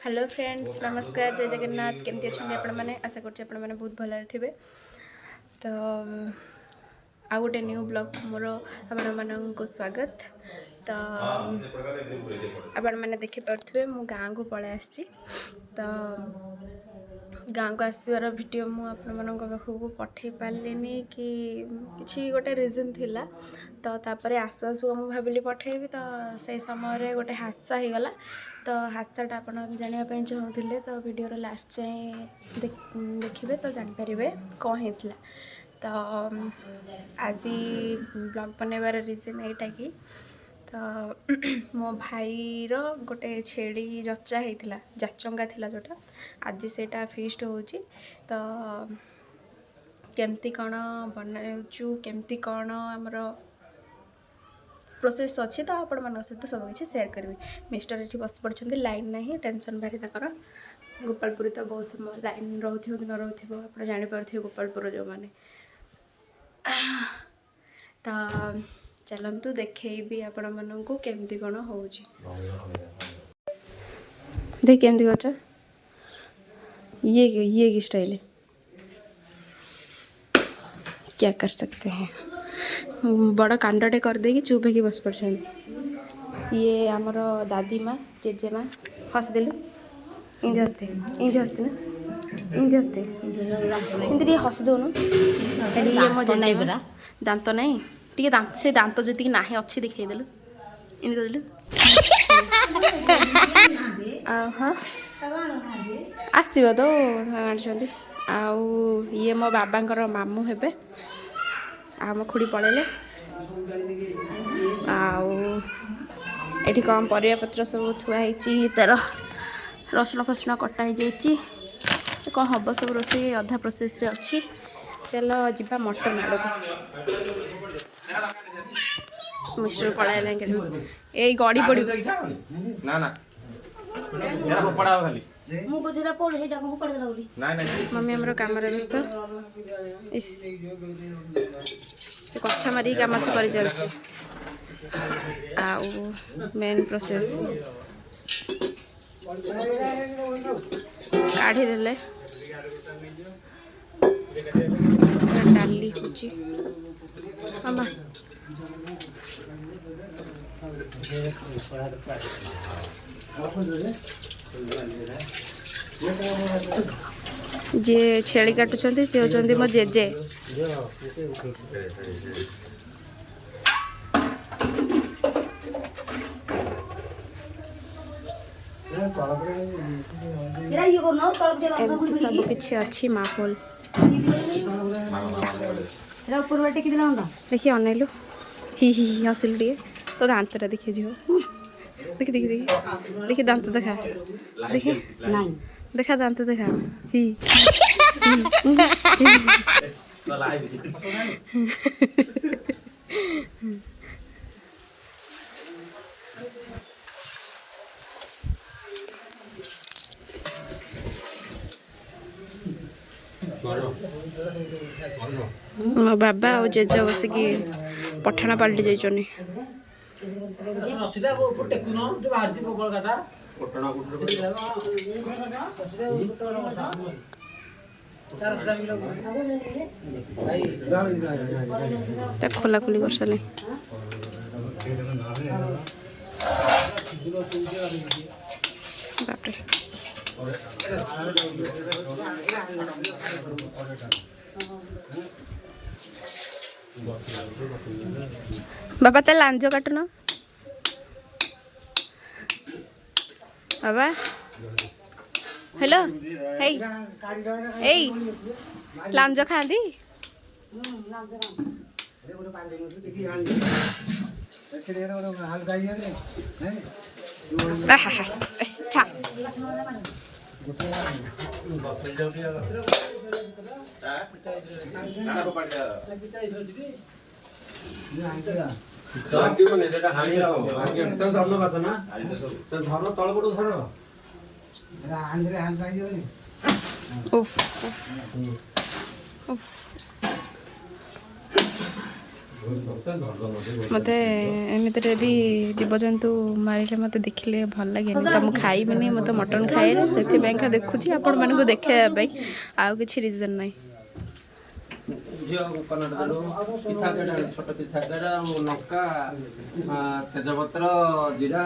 Hello friends नमस्कार जय जगन्नाथ केमती अच्छा आपण मैंने आशा कर बहुत भल थे तो आ गोटे न्यू ब्लॉग मोर आपण मानक स्वागत तो आपण मैंने देखिपे मु गाँव को पलि आसी तो गाँव को आसवर भिड मुझे पाखक पठे पारे कि किसी गोटे रिजन थिला तो तापर आसु आसु मुझे भाविली पठेबी तो से समय गोटे हादसा हो गला तो हादसाटा आप जानापी चाहूले तो वीडियो लास्ट जाए देखिए तो जानीपर कौन होता तो आज ब्लॉग बनवार रिजन यहीटा कि तो मो भाईर गोटे छेड़ी जचा होता जाचंगा थिला जोटा आज सेटा फीस्ट हो तो केमती कौन बनाचु केमती कौन आमर प्रोसेस अच्छी तो आपण मान सहित सब किसी सेयार करी मिस्टर ये बस पड़ते लाइन ना टेंशन भारी तक गोपालपुर तो बहुत समय लाइन रोथ कि न रोथ आप जापर गोपालपुर जो मैंने तो चलतु देखी आपण मानक केमती कौन हो देख केमती कर ये की स्टाइल क्या कर सकते हैं बड़ कांडटे करदे कि चुप होगी बस पड़े ये आमर दादी माँ जेजे माँ हसदेलु इंदी हसते इंदी हसते ना इंदी हसते इंदी टे हसदौनु ये मो जेजे माँ दांत नहीं टे दांत से दांत जी ना अच्छी देखदेलु इंदी करदेलु हाँ आसब तो आनी आउ ये मो बाबांकर मामू हेबे आ मो खुड़ी पड़ेले आठी कम परिया पत्र सब थुआई तार रसुण फसुण कटा ही कौन हम सब रोसे अधा प्रोसेस रे अच्छी चलो जीवा मटन आड़ मिस्टर पड़ाइला ये गड़ी पड़ मम्मी आमर कम व्यस्त कछा मारी कम कर चलছে मेन प्रोसेस काढ़ी देले डाली होची मामा जे छेड़ी काटुंट सी होती मो जेजे सब किसी अच्छी माहौल देखिए अनैलु ही हसिलु टे तो दांतटा देखिए झील देखी देखी देखी देखी दांत देखा देखी देखा दांत देखा ही मो बाबा और जेजे बसिकी पठाण पाल्टी जाइछनी खोला खोली कर सारे बापरे बाबा ते लांजो काटुन बाबा हेलो हे लांजो खाँदी मते एमितरे भी जीवजंतु मारिले मते देखिले भल लागेनी त म खाइबनी मते मटन खाएनी सेथि बैंका देखुची आपण मानको देखाया पई आउ किछि रीजन नै छोट पिठा लंका तेजपत्र जीरा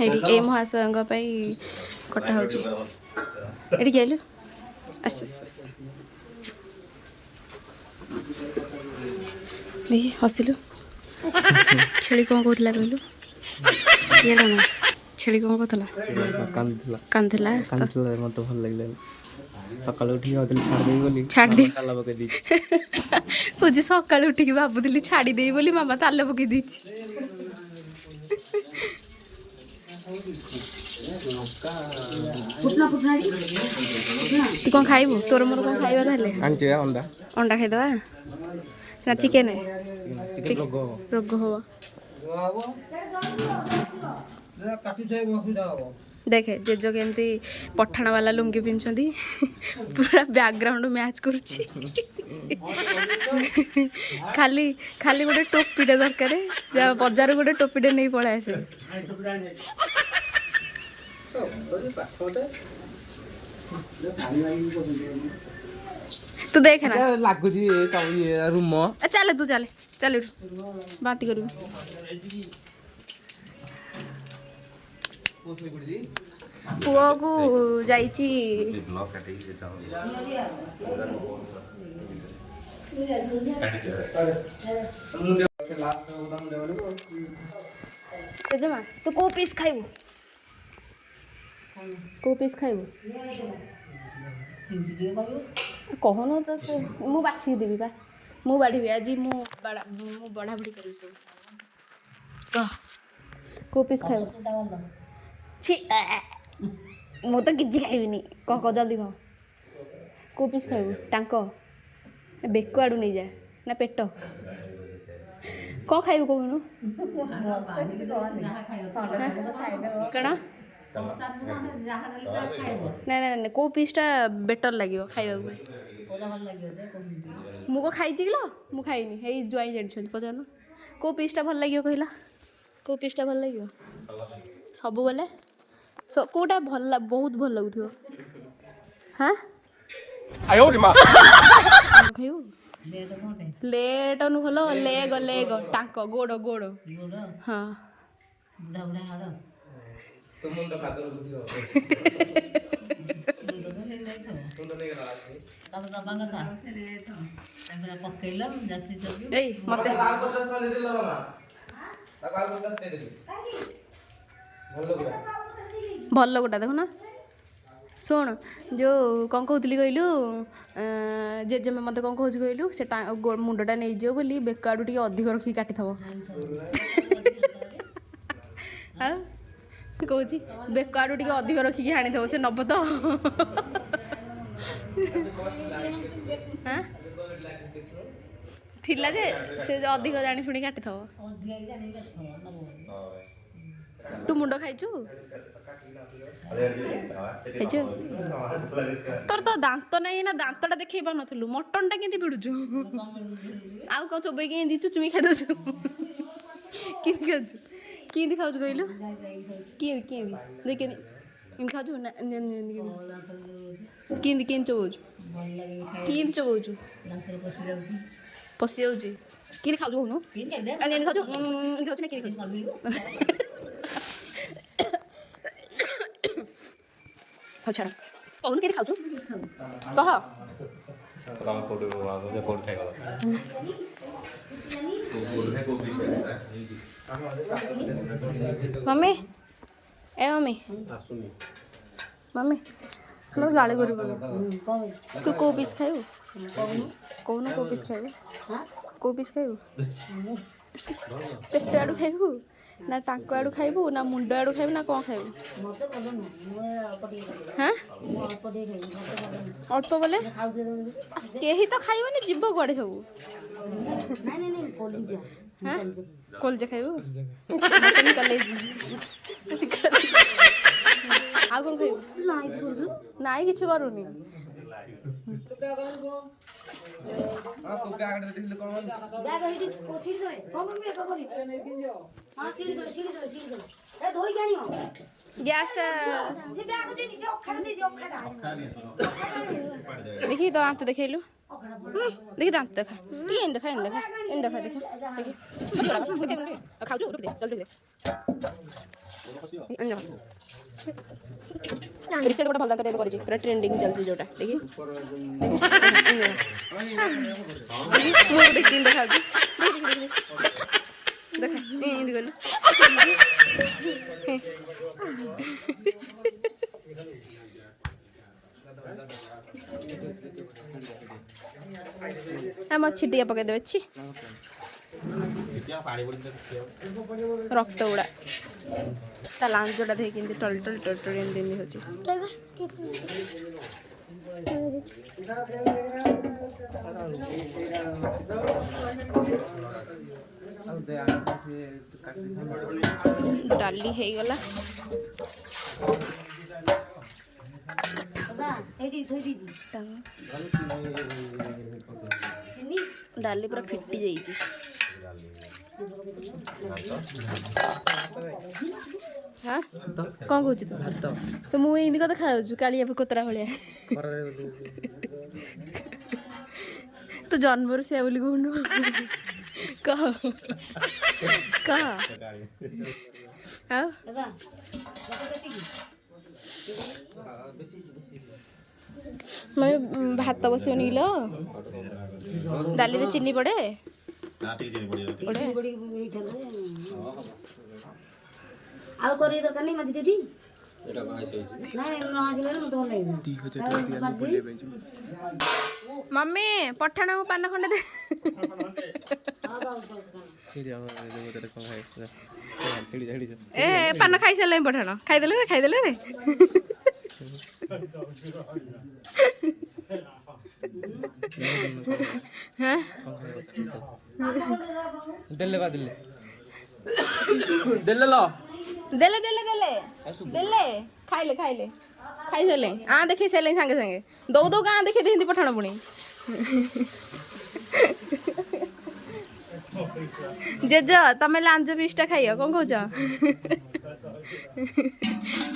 एडी ए महासंग पई कटा होची एडी गेलु अस नहीं हसिलु छेली कौन कहला कहलु ये ना छेली कौन कहला कांदला मत भल लागले सकाळ उठी होतली छाड़ दे ताला पके दी कुछ सकाळ उठी के भाबुदिली छाड़ी देई बोली मामा ताला पके दीची तू कौन खाइबू तोर मोर कौन खाइबा ताले आंचे अंडा अंडा खाइ दवा ना चिकन रोग हो देखे जेज केमती पठाण वाला लुंगी पिंधुंदी पूरा बैकग्राउंड मैच करुच्ची खाली खाली गोटे टोपीटे दरकार बजार गोटे टोपीटे नहीं पड़ा आसे तू देख ना लागु जी रूम चल तू चल चल बात करू पुआ को जाइची जमा तू को पीस खाइबू कहनो तो मु बाछी देबी बा मु बाढ़ी आज मु बढ़ा बुढ़ी करी सब कह को पीस खाइबू छी मु तो किछि खाइबिनी कह जल्दी कह को पीस खाइबू टांक बेक आड़ू नहीं जा ना पेट कौन खाइबू कहूनु कण ना को पीसटा बेटर लगे खाइबा मु को खाई मु खाइनी हे ज्वाई जानी पचार को पीसटा भल लगे कहला को पीसटा भल लगे सब बोले कोटा भल बहुत भल लगुथो हाँ खाइबू लेट अनु भल लेग लेग टांक गोड़ गोड़ हाँ भल गोटा देखो ना शुण जो कौन कहती कहलु जेजेमे मत कौन कह कहलु से मुंडटा नहीं जाओ बोली बेक आड़ू टे अधिक रखी काटी थब कहूँ बेक आड़ू टे अधिक रखिकी हाणी थब से नब तो थिला जे से अधिक जानी शुणी काटी थब तू मुंड खाइचु तोर तो दांत नहीं ना दांतटा देखई पार नथलु मटनटा केंती पिडुचु आउ को चोबई के दिचु चुमी खाइ दछु केंती खाचु केंती खाउछु कइलु केंती केंती देख इन खाचु ना केंती केंती चोबुचु केंती चोबुचु पसी जाउची केंती खाउछु होनु केंती खाउछु खाउछु ना केंती खाउछु छाड़ कौन के खाऊ कह मम्मी ए मम्मी मम्मी हम गाड़ी कर तू को पीस खाइबू कौन को पीस खाइबू को पीस खाइबू पेट आड़ू खाइबू ना टांक आड़ू खाइबू ना मुंड आड़ू खाइबू ना कौन खाइबू हाँ अल्प बोले कहीं तो खाइबनी जीव कुआड़े सब हाँ कलजे खाइबू कलेज आउ कौन खाइबू नाई किछि करूनी ব্যাগ হেটি সিঁড়ি ধরে কম আমি একা করি হ্যাঁ সিঁড়ি ধরে এ ধই জানিও গ্যাসটা যে ব্যাগ দেনি সে অখাটা দেই অখাটা দেখি তো আনতে দেখাইলু দেখি দাঁত দেখা টিকে এনে দেখা দেখি দেখি খাও জলদি দে রিসেট গোটা ভাল দাঁত ଏବେ କରିଛି ପୁରା ଟ୍ରେଣ୍ଡିଂ ଚାଲିଛି ଯୋଉଟା ଦେଖି ମୁଁ ଦେଖି ଦେଖାଉଛି ଦେଖ ଏମିତି ଗଲୁ ଆମ ଛିଟିଆ ପକେଇଦେବେ ଛି ରକ୍ତ ଗୁଡ଼ା ତା ଲାଞ୍ଜଟା ଦେଖି କେମିତି ଟଲ ଟଲ ଟଲ ଟଲ ଏମିତି ଏମିତି ହେଉଛି ଡାଲି ହେଇଗଲା ଏଠି ଧୋଇ ଦେଇଛି ଡାଲି ପୁରା ଫିଟି ଯାଇଛି ହଁ କ'ଣ କହୁଛୁ ତୁ ମୁଁ ଏମିତି କଥା ଖାଉଛୁ କାଳିଆ କୋତରା ଭଳିଆ ତୁ ଜନ୍ମରୁ ସେଆ ବୋଲି କହୁନୁ କହ କହ ଆଉ ମାନେ ଭାତ ବସିବନି କିଲୋ ଡାଲିରେ ଚିନି ପଡ଼େ ଆଉ କରିବା ଦରକାର ନାହିଁ ମାଝି ଦେଠି ନାଇଁ ନ ଆସିଲେ ମତେ ଭଲ ଲାଗିବ ମମ୍ମି ପଠାଣକୁ ପାନ ଖଣ୍ଡେ ଦେ ଏ ପାନ ଖାଇସାରିଲାଣି ପଠାଣ ଖାଇଦେଲେ ରେ ଦେଲେ ଖାଇଲେ ଖାଇସାରିଲେ ଦେଖେଇ ସାରିଲେ ସାଙ୍ଗେ ସାଙ୍ଗେ ଦଉ ଗାଁ ଦେଖେଇ ଦେଇନ୍ତି ପଠାଣ ପୁଣି ଜେଜ ତମେ ଲାଞ୍ଜ ପିସଟା ଖାଇବ କ'ଣ କହୁଛ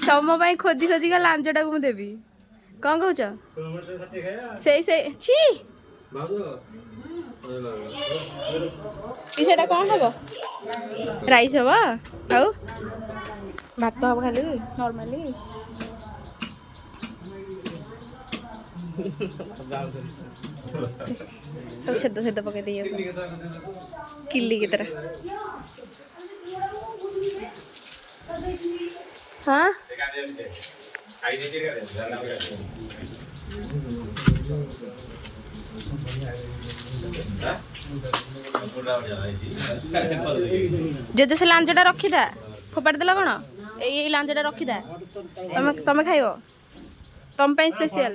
ତମ ପାଇଁ ଖୋଜି ଖୋଜିକା ଲାଞ୍ଜଟାକୁ ମୁଁ ଦେବି କ'ଣ କହୁଛ ସେଇ ଛି ସେଇଟା କ'ଣ ହବ ରାଇସ୍ ହବ ଆଉ ଭାତ ହବ ଖାଲି ନର୍ମାଲି ତ ଛେଦ ପକେଇ ଦେଇ ଆସ କିଲି କେତେଟା ହଁ ଜେଜେ ସେ ଲାଞ୍ଜଟା ରଖିଥା ଫୋପାଡ଼ି ଦେଲ କ'ଣ ଏଇ ଲାଞ୍ଜଟା ରଖିଥା ତମେ ଖାଇବ ତମ ପାଇଁ ସ୍ପେଶିଆଲ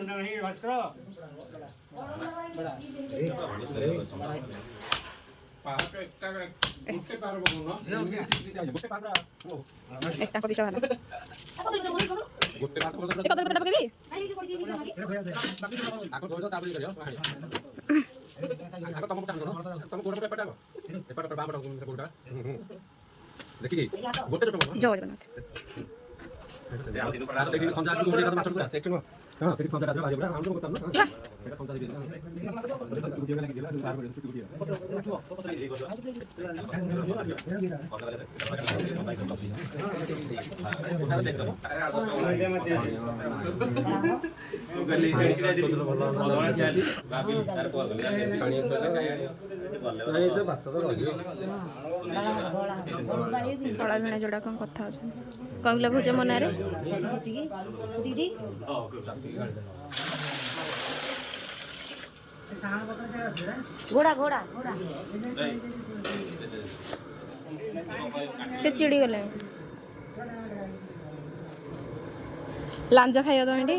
ଶଳା ଭିଣା ଯୋଉଟା କ'ଣ କଥା ଅଛନ୍ତି କ'ଣ ଲଗାଉଛ ମୋ ନାଁରେ ଘୋଡ଼ା ଘୋଡ଼ା ସେ ଚିଡ଼ି ଗଲେ ଲାଞ୍ଜ ଖାଇବ ତମେ ଏଠି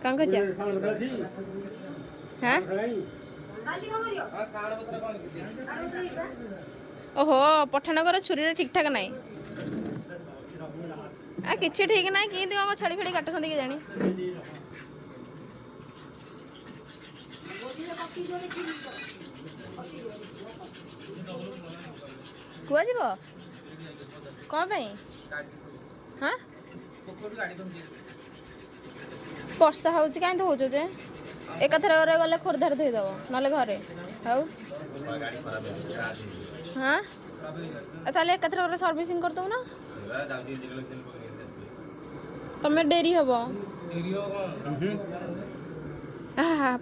କ'ଣ କରୁଛ ହଁ ଓହୋ ପଠାଣଙ୍କର ଛୁରୀରେ ଠିକ୍ ଠାକ୍ ନାହିଁ କିଛି ଠିକ୍ ନାହିଁ କେମିତି କ'ଣ ଛାଡ଼ି ଫାଡ଼ି କାଟୁଛନ୍ତି କି ଜାଣି କୁଆ ଯିବ କ'ଣ ପାଇଁ? ହଁ ବର୍ଷା ହେଉଛି କାହିଁ ଧୋଉଛ ଯେ? ଏକାଥରେ ଘରେ ଗଲେ ଖୋର୍ଦ୍ଧାରେ ଧୋଇଦେବ ନହେଲେ ଘରେ ଆଉ ହଁ ତାହେଲେ ଏକାଥରେ ଘରେ ସର୍ଭିସିଂ କରିଦେବୁ ନା? ତମେ ଡେରି ହବ।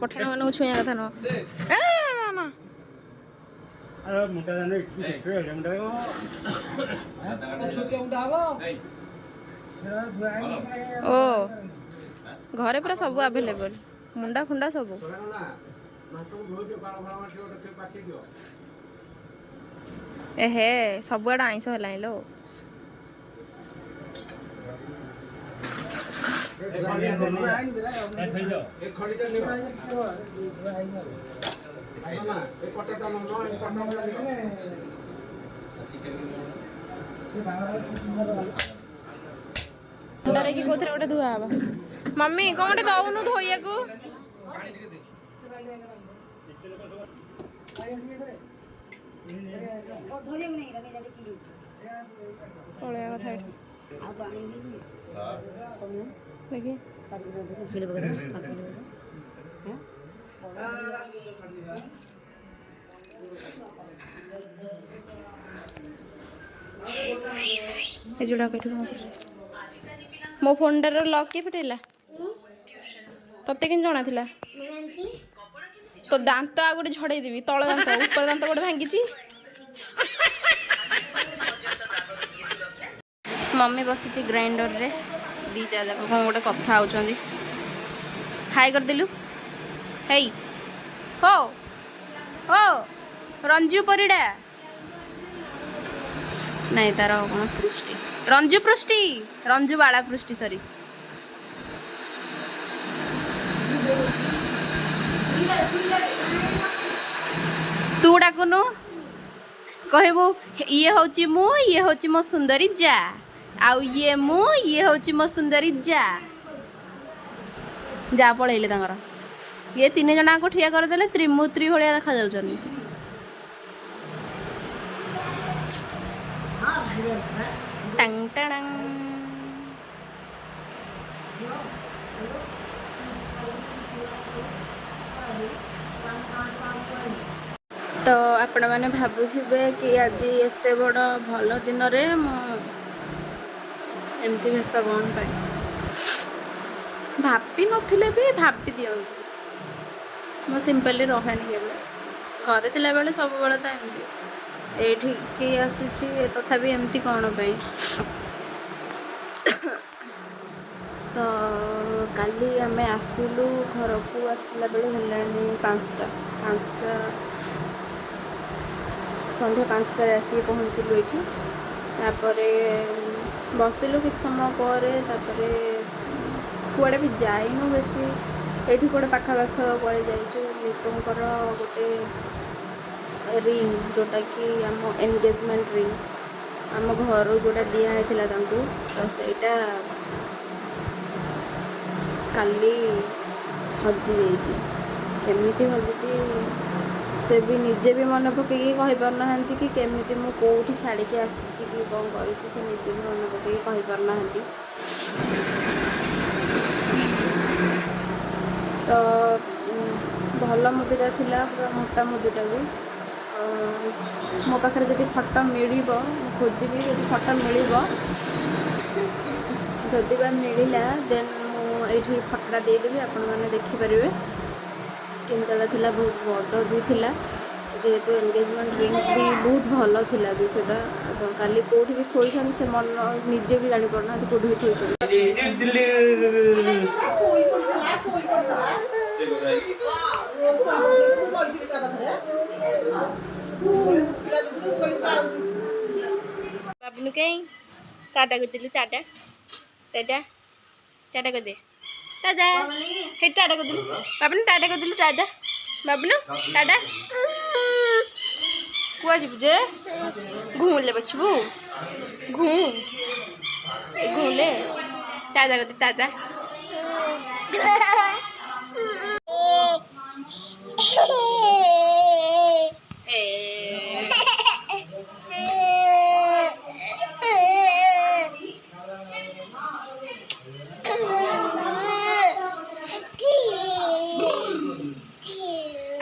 ପଠାଣ ମାନଙ୍କୁ ଛୁଇଁବା କଥା ନୁହଁ। ଓ ଘରେ ପୁରା ସବୁ ଆଭେଲେବଲ୍ ମୁଣ୍ଡା ଫୁଣ୍ଡା ସବୁ। ଏହେ ସବୁଆଡ଼େ ଆଇଁଷ ହେଲାଣି ଲୋ। ମୁଣ୍ଡରେ କି କୋଉଥିରେ ଗୋଟେ ଧୁଆ ହବ। ମମି କ'ଣ ଗୋଟେ ଦଉନୁ ଧୋଇବାକୁ। ପଳେଇବା କଥା ଏଠି ଦେଖି ଏ ଯୋଉଟା ମୋ ଫୋନଟାର ଲକ୍ କିଏ ଫିଟେଇଲା? ତତେ କେମିତି ଜଣା ଥିଲା? तो दांत आ गोटे झड़े देवी तल दांत ऊपर दांत गोटे भांगी मम्मी बसी ग्राइंडर रे दीजा जाक कौन गोटे कथा होती हाई करदेलु हे हो हो रंजू परिडा नहीं तार कौन पृष्टि रंजू बाला पृष्टि सॉरी तू डाकुनु कहबू ये होची मु ये होची मो सुंदरी जा आउ ये मु ये होची मो सुंदरी जा जा पळेइले तांगर ये तीन जना को ठिया कर देले त्रिमूर्ति भलिया देखा जाउछन टंग टंग तो आपण मैंने भावुवे कि आज एत बड़ भल दिन एमती भेष कौन पाए भापी नथिले भी भापी दियंतु मो सिंपली रहेनी के घरे थिला बेले सब बेले तो एमती एठी कि आसी तथापि एमती कौन पाई तो काली आमे आसिलु घर को आसला बेले हेलानी 5टा संध्या 5टार आसिक पहुँचलु ये बसिलु कि समय पर कुआड़े भी जाइनु बेसी ये कौटे पाखापाख पड़े जाइचु लिपुंकर गोटे रिंग जोटा कि आम एंगेजमेंट रिंग आम घर जोटा दिखाई तो सहीटा काली हजि जाइए केमिति हजि से भी निजे भी मन पकईकि कही पारना कि केमिति मु कोठी छाड़ी के आसी कि कौन करी से निजे भी मन पकईकि कही पारना तो भल मुदिटा थिला पूरा मोटा मुदिटा भी मो पाखे जदि फटो मिल खोजी जब फटो मिल जदि बा मिलला देन मुझे फटोटा देदेवी आपण मैंने देखिपारे केमता थिला बहुत बड़ भी थिला जेहेतु एंगेजमेंट रिंग भी बहुत भल थिला भी सेटा काली कोठी भी थोई से मन निजे भी जानी पड़ना कोठी भी थोई बाबू कहीं टाटा कर दिलु टाटा टाटा टाटा कर दे टाटा हे टाटा कर दिलु बाबू टाटा कर दिलु टाटा बाबू टाटा कुआ जीवु जे घूले बचबू घूले टाटा कर दे Tata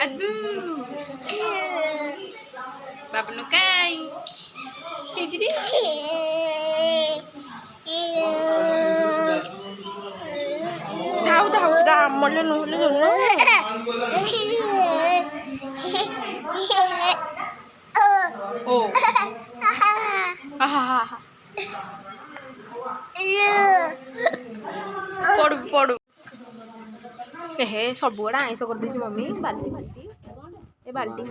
Aduh. Bapak nukai. Kayak gini. Tahu sudah mulai nulis dulu. Oh. Hahaha. पड़ू हे सब गुड़ा आईस कर दी मम्मी बाल्टी बाल्टी ए बाल्टी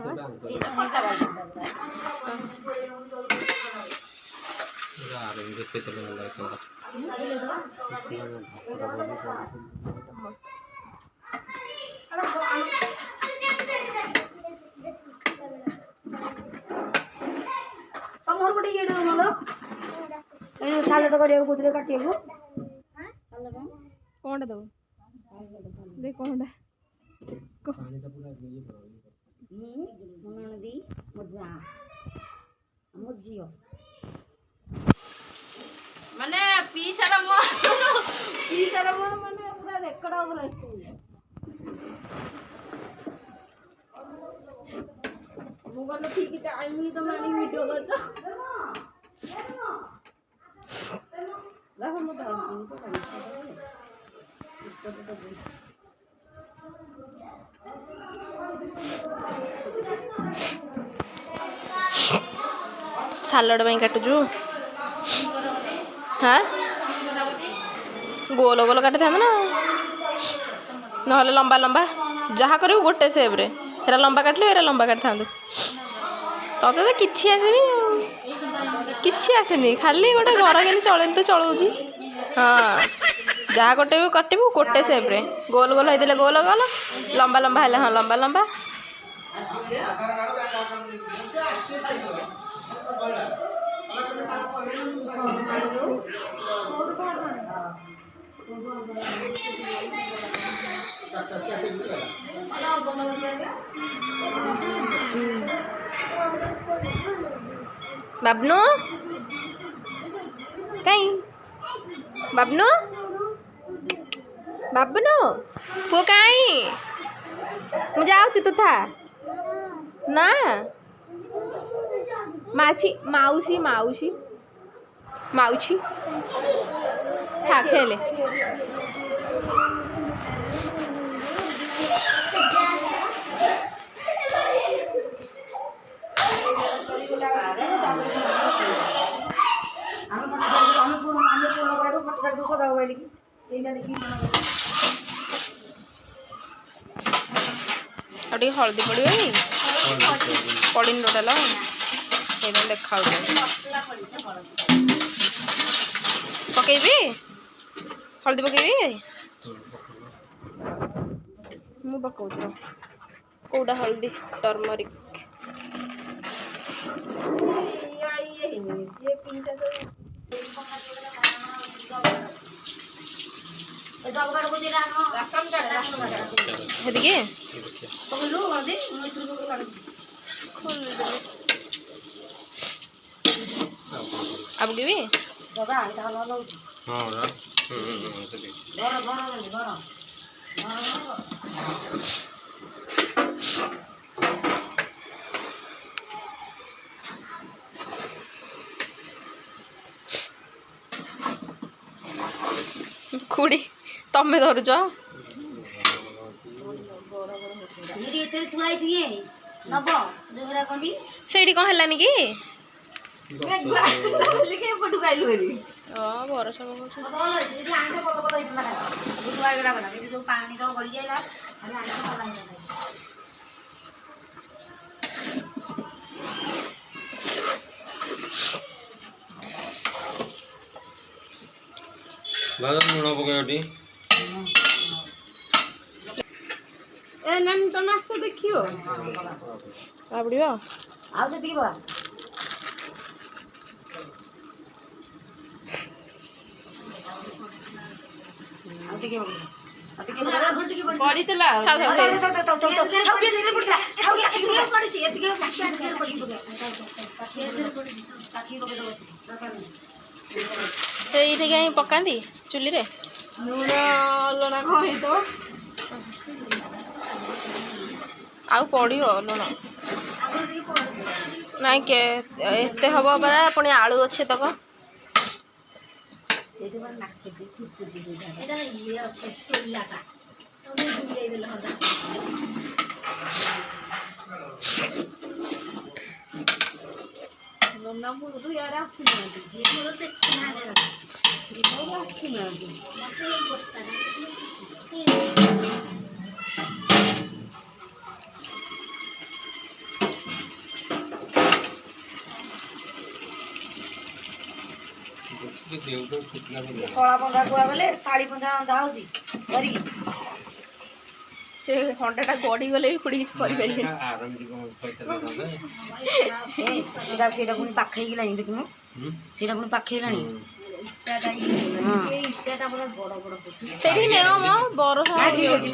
हाँ मोर पटे ये डोलो ए सालड करियो कुतरे काटियो सालड कौन दो देख कौन दी मजा मजियो माने पीसार मोर माने पूरा रेकर्ड हो गला स्कूल मोबाइल ठीक टाइम ही तो मानी वीडियो कर देखो मत सालड में काटुजु हाँ गोल गोल काटी था ना ना लंबा लंबा जहाँ कर गोटे सेप रे हेरा लंबा काटलु एरा लंबा काटी था तते तो किछि आसेनी खाली गोटे घर के चले तो चलाऊँ हाँ जहाँ गोटे भी काटबू गोटे सेप रे गोल गोल होते गोल गोल लंबा लंबा है हाँ लंबा लंबा बाबनू कहीं बाबनू बाबनू पु कहीं मुझे आउची तो था ना माछी माउसी माउसी माउसी खा खेले अभी हल्दी पड़े पड़ी टोटाल ये देखा पकईबी हल्दी पकईबी मु पकाऊँ कौटा हल्दी टर्मरिक हेदिके अब की भी खुड़ी तमें धरुच से कौन है कि भरोसा लुण पकड़ी ए नानी तमे आस देखियो आपड़ियो आउ से दिबा आउ देखियो ଟିକେ ବଡ଼ ଟିକେ ବଡ଼ ପଡ଼ିଥିଲା ଥାଉ ଥାଉ ଥାଉ। ଥାଉ ଟିକେ ଧୀରେ ପଡ଼ିଥିଲା ଥାଉ ଚାଖି ପଡ଼ିଛି ଏତିକି ଚାଖି ତ ଏଇଠି କାହିଁ ପକାନ୍ତି ଚୁଲିରେ? ଲୁଣ ଅଲଣା କ'ଣ ହେଇଥିବ। ଆଉ ପଡ଼ିବ ଲୁଣ ନାଇଁ ଏତେ ହବ ପରା ପୁଣି ଆଳୁ ଅଛି ତକ। ସେଇଟା ଇଏ ଅଛି ଟୋଲାଟା ଦେଇଦେଲେ ହବ ନନାପୁରରୁ ଇଆଡ଼େ ଆସିନାହାନ୍ତି ଯିଏ ମୋର ଦେଖିନାହାନ୍ତି ଆସିନାହାନ୍ତି ମୋତେ ଏଇ ଗୋଟାଟା ଶଳା ବନ୍ଧା କୁହାଗଲେ ଶାଢ଼ୀ ବନ୍ଧା ବନ୍ଧା ହଉଛି ଧରିକି ସେ ହଣ୍ଡାଟା ଗଡ଼ିଗଲେ ବି ଖୁଡ଼ି କିଛି କରିପାରିବେନି। ସେଇଟା ପୁଣି ପାଖେଇଗଲାଣି ଦେଖୁନୁ ସେଇଟା ପୁଣି ପାଖେଇଲାଣି ସେଇଠି ନେଅ ମ ବରଷା ଠିକ ଅଛି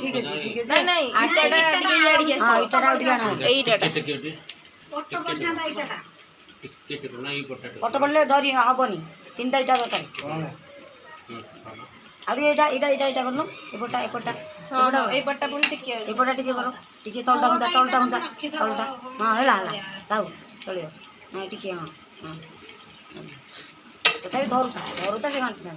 ନାଇଁ ନାଇଁ ଇଟାଟା ଟିକେ ଇଆଡ଼ିକି ଆସିବ। ଏଇଟାଟା ଆଉ ଟିକେ ଆଣ ଏଇଟାଟା ଅଟ ପଡ଼ିଲେ ଧରି ହବନି ତିନିଟା ଇଟା ଦରକାର ଆଉ ଏଇଟା ଏଇଟା ଏଇଟା ଏଇଟା କରୁନୁ ଏପଟା ଏପଟା ହଁ ହଁ ଏଇପଟଟା ପୁଣି ଟିକେ ଅଛି। ଏପଟା ଟିକେ କର ଟିକେ ତଳଟା ଘୁଞ୍ଚା ତଳଟା ହଁ ହେଲା ଥାଉ ଚଳିବ ହଁ ଟିକେ ହଁ ହଁ ତଥାପି ଧରୁଥା ସେ ଘାଣ୍ଟୁଥା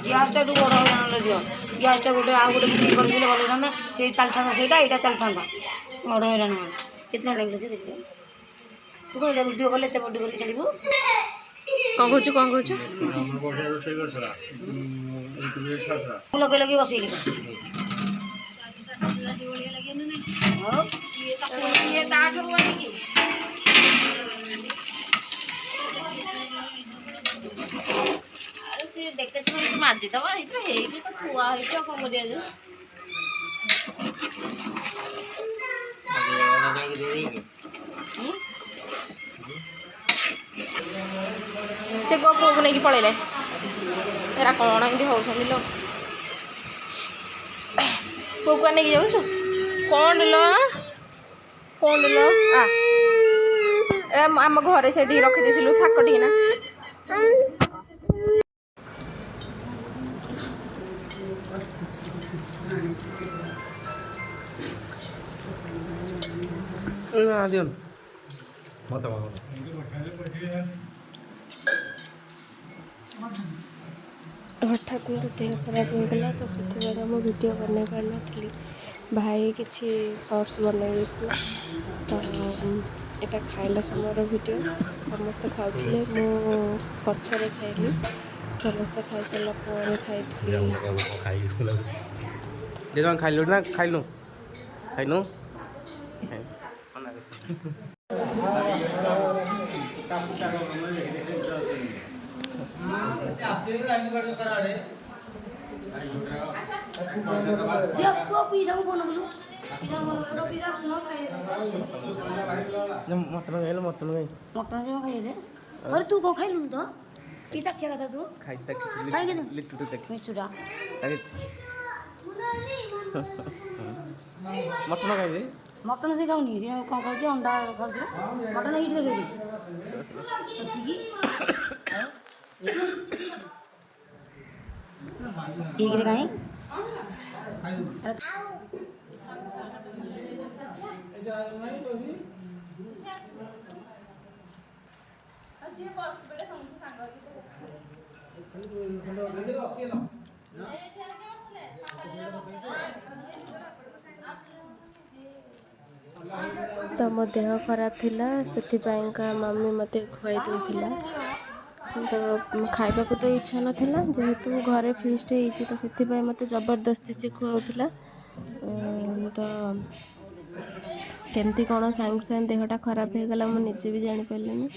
ଗ୍ୟାସ୍ଟା একটু বড় হয়ে দিও গ্যাসটা গোটে ଆଉ ଗୋଟେ ବୁକିଂ କରିଦେଲେ ଭଲ ହେଇଥାନ୍ତା ସେଇ ଚାଲିଥାନ୍ତା ସେଇଟା ଏଇଟା ଚାଲିଥାନ୍ତା ବଡ଼ ହଇରାଣ ମାନେ କେତେ ଲାଗିଲା ସେ ଦେଖିଲେ ତୁ କହିଲା ଭିଡ଼ିଓ କଲେ ଏତେ ବଡ଼ି କରିକି ଛାଡ଼ିବୁ କ'ଣ କହୁଛୁ ମୁଁ ଲଗେଇ ଲଗେଇ ବସେଇଲି ସିଏ ଦେଖେଥିବ ମାଜିଦବା ହେଇଥିବ ହେଇଠି ତ ଥୁଆ ହେଇଛି ଆଉ କ'ଣ କରିବା ଯେ ସେ ପୁଅକୁ ନେଇକି ପଳେଇଲେ ଏରା କ'ଣ ଏମିତି ହେଉଛନ୍ତି ଲୋ ପୁଅକୁ ନେଇକି ଯାଉଛୁ କ'ଣ ଲୋ ଆମ ଘରେ ସେଠି ରଖିଦେଇଥିଲୁ ଥାକ ଟିକେ ନା ଦିଅନ୍ତୁ ହଠାତ୍ ମୋର ଦେହ ଖରାପ ହୋଇଗଲା ତ ସେଥିପାଇଁ ମୁଁ ଭିଡ଼ିଓ ବନେଇ ପାରିନଥିଲି ଭାଇ କିଛି ସର୍ଟସ୍ ବନେଇ ଦେଇଥିଲା ତ ଏଇଟା ଖାଇଲା ସମୟର ଭିଡ଼ିଓ ସମସ୍ତେ ଖାଉଥିଲେ ମୁଁ ପଛରେ ଖାଇଲି ସମସ୍ତେ ଖାଇସାରିଲା ପରେ ଖାଇଥିଲି ଖାଇଲୁ ନା ଖାଇନୁ ପିଇସାକୁ ଫୋନ କଲୁ ମଟନ ଖାଇଲୁ ମଟନ ଖାଇଲେ ଘରେ ତୁ କ'ଣ ଖାଇଲୁନି ତ କି ଚାଖିଆ କଥା ତୁ ମିଛୁଟା ମଟନ ଖାଇବେ ମଟନ ସେ ଖାଉନି ସେ କ'ଣ ଖାଉଛି ଅଣ୍ଡା ଖାଉଛି ମଟନ ଏଇଠି ଦେଖେଇଛି ଶଶିକି ଠିକରେ କାହିଁ ତ ମୋ ଦେହ ଖରାପ ଥିଲା ସେଥିପାଇଁକା ମମି ମୋତେ ଖୁଆଇ ଦେଉଥିଲା ତ ଖାଇବାକୁ ତ ଇଚ୍ଛା ନଥିଲା ଯେହେତୁ ଘରେ ଫିଷ୍ଟ ହେଇଛି ତ ସେଥିପାଇଁ ମୋତେ ଜବରଦସ୍ତି ସେ ଖୁଆଉଥିଲା ତ କେମିତି କ'ଣ ସାଙ୍ଗେ ସାଙ୍ଗେ ଦେହଟା ଖରାପ ହେଇଗଲା ମୁଁ ନିଜେ ବି ଜାଣିପାରିଲିନି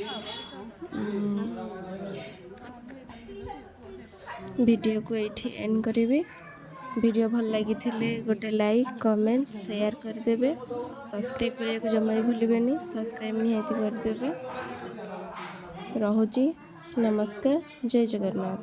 ଭିଡ଼ିଓକୁ ଏଇଠି ଏଣ୍ଡ କରିବି वीडियो भल लगी गोटे लाइक कमेंट शेयर करदे सब्सक्राइब करने को जमा भी भूलें सब्सक्राइब निहाती करदे रहुची नमस्कार जय जगन्नाथ।